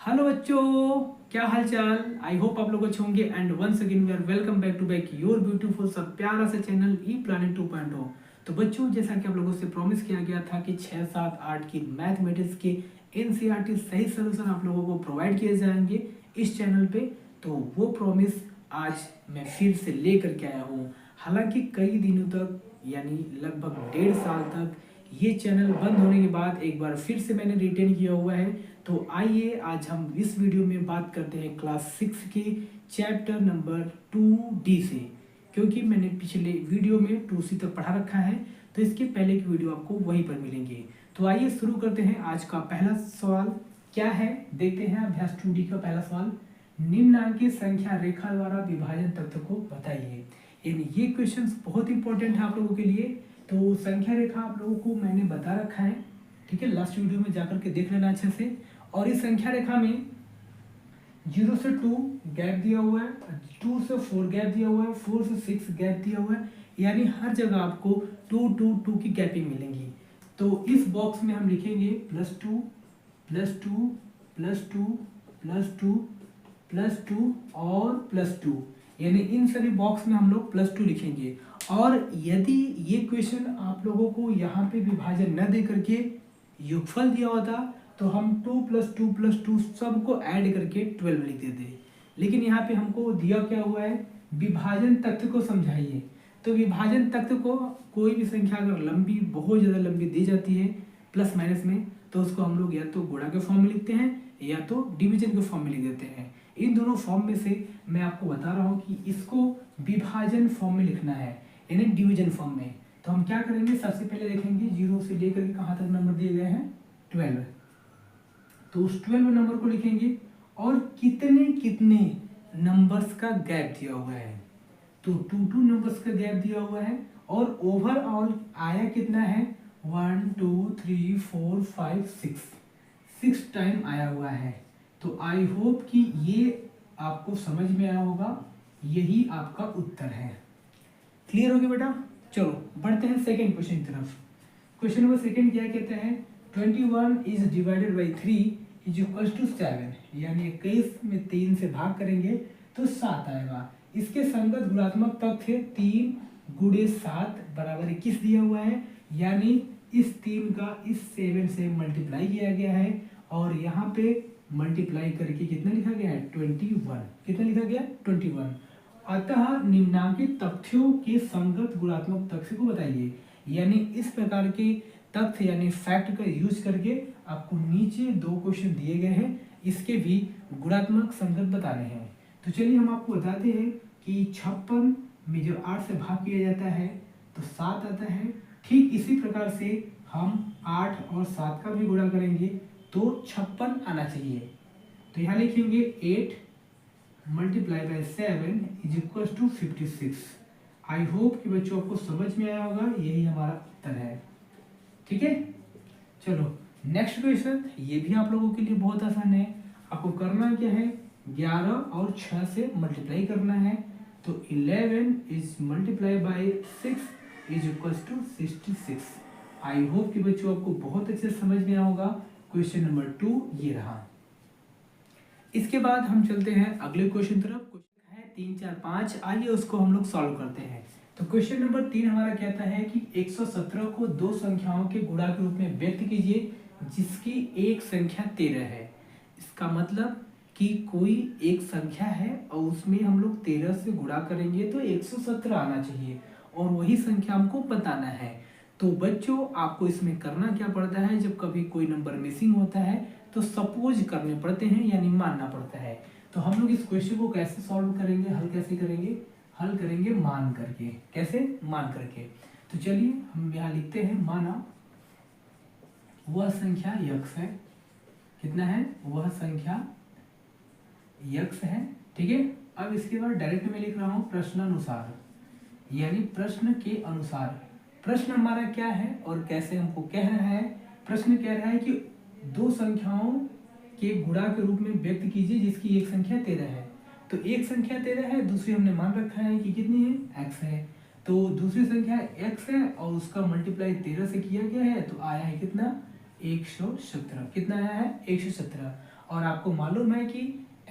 Hello बच्चों, क्या हाल चाल। आई होप आप लोग अच्छे होंगे and once again we are welcome back to back your beautiful सा प्यारा सा चैनल ई प्लानिंग 2.0। तो बच्चों, जैसा कि आप लोगों से प्रॉमिस किया गया था कि 6, 7, 8 की मैथमेटिक्स के एनसीईआरटी सही सोल्यूशन आप लोगों को प्रोवाइड किए जाएंगे इस चैनल पे। तो वो प्रॉमिस आज मैं फिर से लेकर के आया हूँ। हालांकि कई दिनों तक यानी लगभग 1.5 साल तक ये चैनल बंद होने के बाद एक बार फिर से मैंने रिटेन किया हुआ है। तो आइए आज हम इस वीडियो में बात करते हैं क्लास 6 के चैप्टर नंबर 2D से, क्योंकि मैंने पिछले वीडियो में 2C तक पढ़ा रखा है, तो इसके पहले की वीडियो आपको वहीं पर मिलेंगे। तो आइए शुरू करते हैं। आज का पहला सवाल क्या है, देखते हैं। अभ्यास 2D का पहला सवाल, निम्नांकित संख्या रेखा द्वारा विभाजन तत्व को बताइए। यानी ये क्वेश्चन बहुत इंपॉर्टेंट है आप लोगों के लिए। तो संख्या रेखा आप लोगों को मैंने बता रखा है, ठीक है, लास्ट वीडियो में जाकर के देख लेना अच्छे से। और इस संख्या रेखा में 0 से 2 गैप दिया हुआ है, 2 से 4 गैप दिया हुआ है, 4 से 6 गैप दिया हुआ है, यानी हर जगह आपको 2 2 2 की गैपिंग मिलेंगी। तो इस बॉक्स में हम लिखेंगे +2 +2 +2 +2 +2 और +2, यानी इन सभी बॉक्स में हम लोग +2 लिखेंगे। और यदि ये क्वेश्चन आप लोगों को यहाँ पे विभाजन न दे करके योगफल दिया होता तो हम 2 + 2 + 2 सबको ऐड करके 12 लिख देते। लेकिन यहाँ पे हमको दिया क्या हुआ है, विभाजन तत्व को समझाइए। तो विभाजन तत्व को कोई भी संख्या अगर लंबी, बहुत ज़्यादा लंबी दी जाती है प्लस माइनस में, तो उसको हम लोग या तो गुणा के फॉर्म में लिखते हैं या तो डिवीजन के फॉर्म में लिख देते हैं। इन दोनों फॉर्म में से मैं आपको बता रहा हूँ कि इसको विभाजन फॉर्म में लिखना है, यानी डिवीजन फॉर्म में। तो हम क्या करेंगे, सबसे पहले देखेंगे 0 से लेकर के कहाँ तक नंबर दिए गए हैं, 12। तो उस 12 नंबर को लिखेंगे और कितने कितने नंबर्स का गैप दिया हुआ है। तो 2 2 नंबर्स का गैप दिया हुआ है और ओवरऑल आया कितना है, 1 2 3 4 5 6 टाइम आया हुआ है। तो आई होप कि ये आपको समझ में आया होगा, यही आपका उत्तर है। क्लियर हो गया बेटा। चलो बढ़ते हैं सेकेंड क्वेश्चन की तरफ। क्वेश्चन नंबर सेकेंड क्या कहते हैं, 21 is divided by 3 is equal to 7, यानी 21 में 3 से भाग करेंगे तो 7 आएगा। इसके संगत गुणात्मक तथ्य 3 × 7 = 21 दिया हुआ है, यानी इस 3 का इस 7 से मल्टीप्लाई किया गया है और यहाँ पे मल्टीप्लाई करके कितना लिखा गया है, 21। कितना लिखा गया, 21। अतः निम्नांकित तथ्यों के संगत गुणात्मक तथ्य को बताइए। यानी इस प्रकार के तथ्य यानी फैक्ट का यूज करके आपको नीचे 2 क्वेश्चन दिए गए हैं, इसके भी गुणात्मक संगत बताने हैं। तो चलिए हम आपको बताते हैं कि 56 में जब 8 से भाग किया जाता है तो 7 आता है। ठीक इसी प्रकार से हम 8 और 7 का भी गुणा करेंगे तो 56 आना चाहिए। तो यहाँ लिखेंगे 8 × 7 is equal to 56। I hope कि बच्चों आपको समझ में आया होगा, यही हमारा उत्तर है। ठीक है, चलो नेक्स्ट क्वेश्चन। ये भी आप लोगों के लिए बहुत आसान है। आपको करना क्या है, 11 और 6 से मल्टीप्लाई करना है। तो 11 is multiply by 6 is equal to 66। I hope कि बच्चों आपको बहुत अच्छे से समझ में आया होगा। क्वेश्चन नंबर 2 ये रहा। इसके बाद हम चलते हैं अगले क्वेश्चन तरफ। क्वेश्चन है 3 4 5, आइए उसको हम लोग सॉल्व करते हैं। तो क्वेश्चन नंबर 3 हमारा कहता है कि 117 को 2 संख्याओं के गुणा के रूप में व्यक्त कीजिए जिसकी एक संख्या 13 है। इसका मतलब कि कोई एक संख्या है और उसमें हम लोग 13 से गुणा करेंगे तो 117 आना चाहिए और वही संख्या हमको बताना है। तो बच्चों आपको इसमें करना क्या पड़ता है, जब कभी कोई नंबर मिसिंग होता है तो सपोज करने पड़ते हैं, यानी मानना पड़ता है। तो हम लोग इस क्वेश्चन को कैसे सॉल्व करेंगे, हल कैसे करेंगे, हल करेंगे मान करके। कैसे, मान करके। तो चलिए हम यहाँ लिखते हैं, माना वह संख्या यक्स है। कितना है, वह संख्या यक्स है। ठीक है, अब इसके बाद डायरेक्ट में लिख रहा हूँ प्रश्नानुसार, यानी प्रश्न के अनुसार। प्रश्न हमारा क्या है और कैसे हमको कह रहा है। प्रश्न कह रहा है कि 2 संख्याओं के गुणा के रूप में व्यक्त कीजिए जिसकी एक संख्या 13 है। तो एक संख्या 13 है, दूसरी हमने मान रखा है कि कितनी है, x है। तो दूसरी संख्या x है और उसका मल्टीप्लाई 13 से किया गया है तो आया है कितना, 117। कितना आया है, 117। और आपको मालूम है कि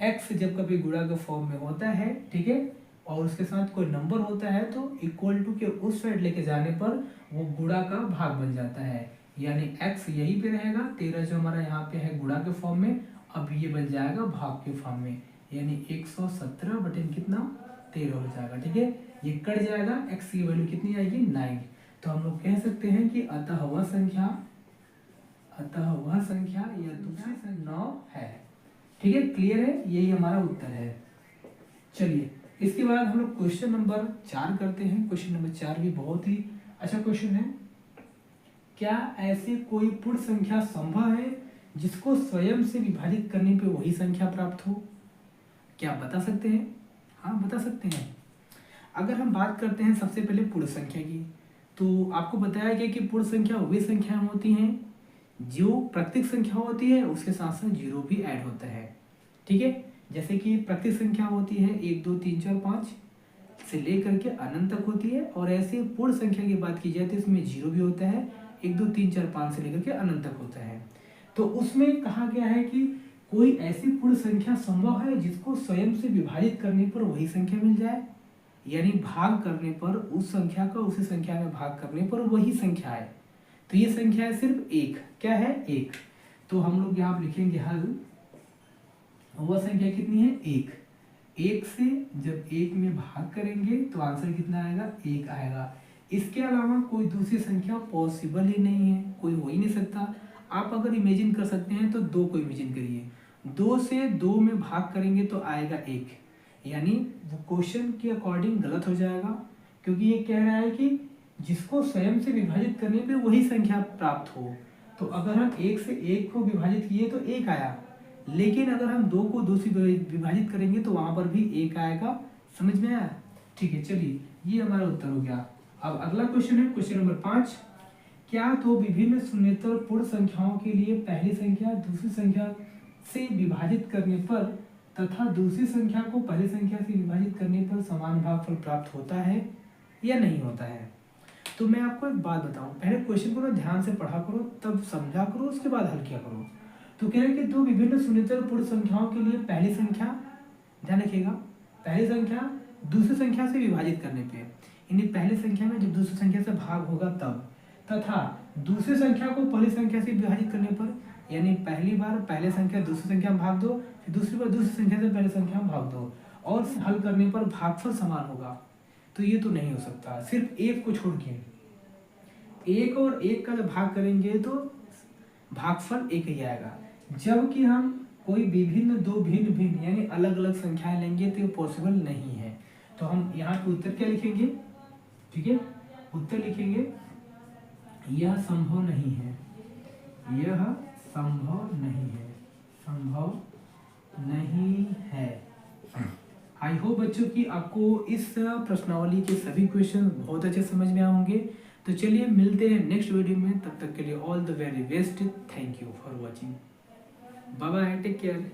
x जब कभी गुणा के फॉर्म में होता है, ठीक है, और उसके साथ कोई नंबर होता है तो इक्वल टू के उस साइड लेके जाने पर वो गुणा का भाग बन जाता है। यानी x यहीं पे रहेगा, 13 जो हमारा यहाँ पे है गुणा के फॉर्म में, अब ये बन जाएगा भाग के फॉर्म में, यानी 117 बटे कितना 13 हो जाएगा, ठीक है। ये कट जाएगा, x की वैल्यू कितनी आएगी 9। तो हम लोग कह सकते हैं कि अतः वह संख्या या दूसरी संख्या 9 है, ठीक है। क्लियर है, यही हमारा उत्तर है। चलिए इसके बाद हम लोग क्वेश्चन नंबर 4 करते हैं। क्वेश्चन नंबर 4 भी बहुत ही अच्छा क्वेश्चन है। क्या ऐसी कोई पूर्ण संख्या संभव है जिसको स्वयं से विभाजित करने पे वही संख्या प्राप्त हो? क्या आप बता सकते हैं? हाँ बता सकते हैं। अगर हम बात करते हैं सबसे पहले पूर्ण संख्या की, तो आपको बताया गया कि पूर्ण संख्या वे संख्या होती हैं जो प्राकृतिक संख्या होती है उसके साथ साथ जीरो भी ऐड होता है, ठीक है। जैसे कि प्राकृतिक संख्या होती है 1 2 3 4 5 से लेकर के अनंत तक होती है, और ऐसे पूर्ण संख्या की बात की जाए तो इसमें जीरो भी होता है, 1 2 3 4 5 से लेकर के अनंत तक होता है। तो उसमें कहा गया है कि कोई ऐसी पूर्ण संख्या संभव है जिसको स्वयं से विभाजित करने पर वही संख्या मिल जाए, यानी भाग करने पर उस संख्या का उसी संख्या में भाग करने पर वही संख्या है। तो ये संख्या है सिर्फ एक, क्या है 1। तो हम लोग यहाँ लिखेंगे हल, वह संख्या कितनी है 1। 1 से जब 1 में भाग करेंगे तो आंसर कितना आएगा 1 आएगा। इसके अलावा कोई दूसरी संख्या पॉसिबल ही नहीं है, कोई हो ही नहीं सकता। आप अगर इमेजिन कर सकते हैं तो 2 को इमेजिन करिए, 2 से 2 में भाग करेंगे तो आएगा 1, यानी वो क्वेश्चन के अकॉर्डिंग गलत हो जाएगा, क्योंकि ये कह रहा है कि जिसको स्वयं से विभाजित करने पे वही संख्या प्राप्त हो। तो अगर हम 1 से 1 को विभाजित किए तो 1 आया, लेकिन अगर हम 2 को 2 से विभाजित करेंगे तो वहां पर भी 1 आएगा। समझ में आया? ठीक है, चलिए ये हमारा उत्तर हो गया। अब अगला क्वेश्चन है क्वेश्चन नंबर 5। क्या दो विभिन्न शून्येतर पूर्ण संख्याओं के लिए पहली संख्या दूसरी संख्या से विभाजित करने पर तथा दूसरी संख्या को पहली संख्या से विभाजित करने पर समान भागफल प्राप्त होता है या नहीं होता है? तो मैं आपको एक बात बताऊं, पहले क्वेश्चन को ना ध्यान से पढ़ा करो, तब समझा करो, उसके बाद हल किया करो। तो कह रहे हैं कि दो विभिन्न शून्येतर पूर्ण संख्याओं के लिए पहली संख्या, ध्यान रखिएगा, पहली संख्या दूसरी संख्या से विभाजित करने पे, यानी पहली संख्या में जब दूसरी संख्या से भाग होगा तब, तथा दूसरी संख्या को पहली संख्या से विभाजित करने पर, यानी पहली बार पहले संख्या दूसरी संख्या में भाग दो, फिर दूसरी बार दूसरी संख्या से पहले संख्या में भाग दो, और हल करने पर भागफल समान होगा। तो ये तो नहीं हो सकता, सिर्फ एक को छोड़ के। 1 और 1 का जब भाग करेंगे तो भागफल 1 ही आएगा, जबकि हम कोई विभिन्न दो भिन्न भिन्न यानी अलग अलग संख्याएं लेंगे तो ये पॉसिबल नहीं है। तो हम यहाँ पे उत्तर क्या लिखेंगे? ठीक है, उत्तर लिखेंगे यह संभव नहीं है, यह संभव नहीं है, संभव नहीं है। आई होप बच्चों की आपको इस प्रश्नावली के सभी क्वेश्चन बहुत अच्छे समझ में आए होंगे। तो चलिए मिलते हैं नेक्स्ट वीडियो में, तब तक के लिए all the very best. Thank you for watching, bye bye, take care.